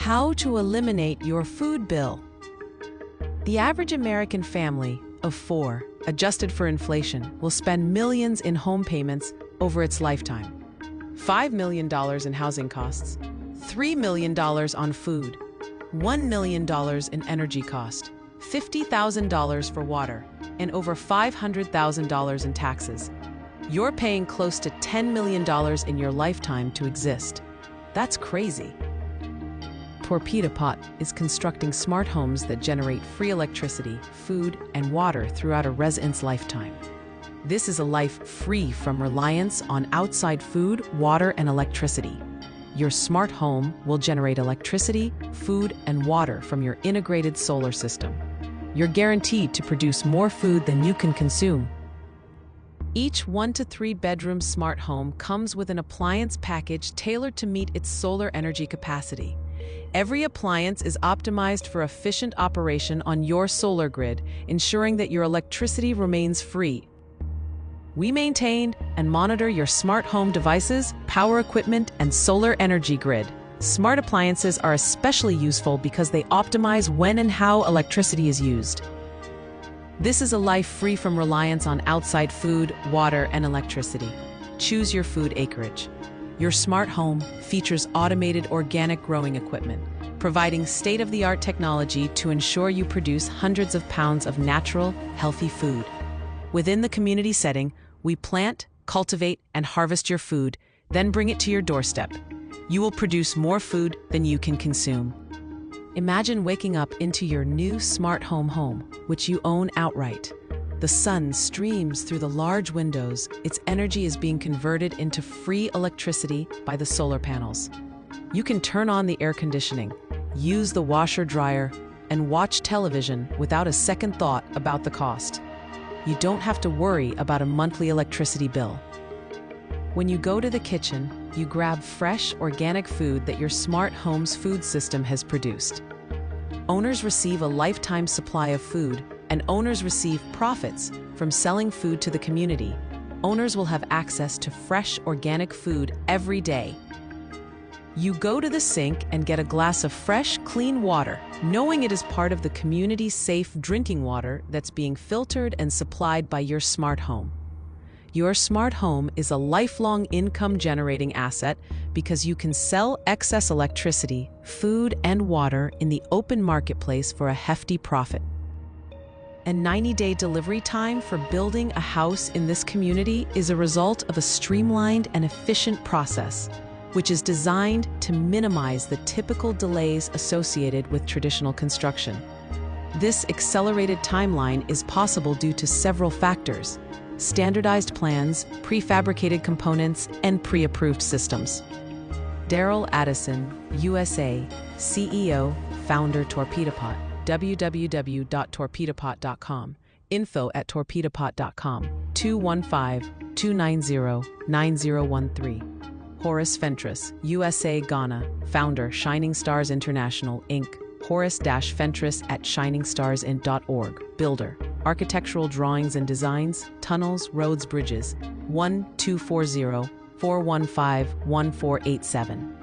How to eliminate your food bill. The average American family of 4, adjusted for inflation, will spend millions in home payments over its lifetime. $5 million in housing costs, $3 million on food, $1 million in energy cost, $50,000 for water, and over $500,000 in taxes. You're paying close to $10 million in your lifetime to exist. That's crazy. Torpedapot is constructing smart homes that generate free electricity, food, and water throughout a resident's lifetime. This is a life free from reliance on outside food, water, and electricity. Your smart home will generate electricity, food, and water from your integrated solar system. You're guaranteed to produce more food than you can consume. Each 1 to 3 bedroom smart home comes with an appliance package tailored to meet its solar energy capacity. Every appliance is optimized for efficient operation on your solar grid, ensuring that your electricity remains free. We maintain and monitor your smart home devices, power equipment, and solar energy grid. Smart appliances are especially useful because they optimize when and how electricity is used. This is a life free from reliance on outside food, water, and electricity. Choose your food acreage. Your smart home features automated organic growing equipment, providing state-of-the-art technology to ensure you produce hundreds of pounds of natural, healthy food. Within the community setting, we plant, cultivate, and harvest your food, then bring it to your doorstep. You will produce more food than you can consume. Imagine waking up into your new smart home, which you own outright. The sun streams through the large windows. Its energy is being converted into free electricity by the solar panels. You can turn on the air conditioning, use the washer-dryer, and watch television without a second thought about the cost. You don't have to worry about a monthly electricity bill. When you go to the kitchen, you grab fresh, organic food that your smart home's food system has produced. Owners receive a lifetime supply of food, and owners receive profits from selling food to the community. Owners will have access to fresh, organic food every day. You go to the sink and get a glass of fresh, clean water, knowing it is part of the community's safe drinking water that's being filtered and supplied by your smart home. Your smart home is a lifelong income-generating asset because you can sell excess electricity, food, and water in the open marketplace for a hefty profit. A 90-day delivery time for building a house in this community is a result of a streamlined and efficient process, which is designed to minimize the typical delays associated with traditional construction. This accelerated timeline is possible due to several factors: standardized plans, prefabricated components, and pre-approved systems. Daryl Addison, USA, CEO, founder Torpedapot, www.torpedapot.com, info@torpedapot.com, 215-290-9013. Horace Fentress, USA, Ghana, founder Shining Stars International, Inc., horace-fentress@shiningstarsint.org, builder, architectural drawings and designs, tunnels, roads, bridges, 1-240-415-1487.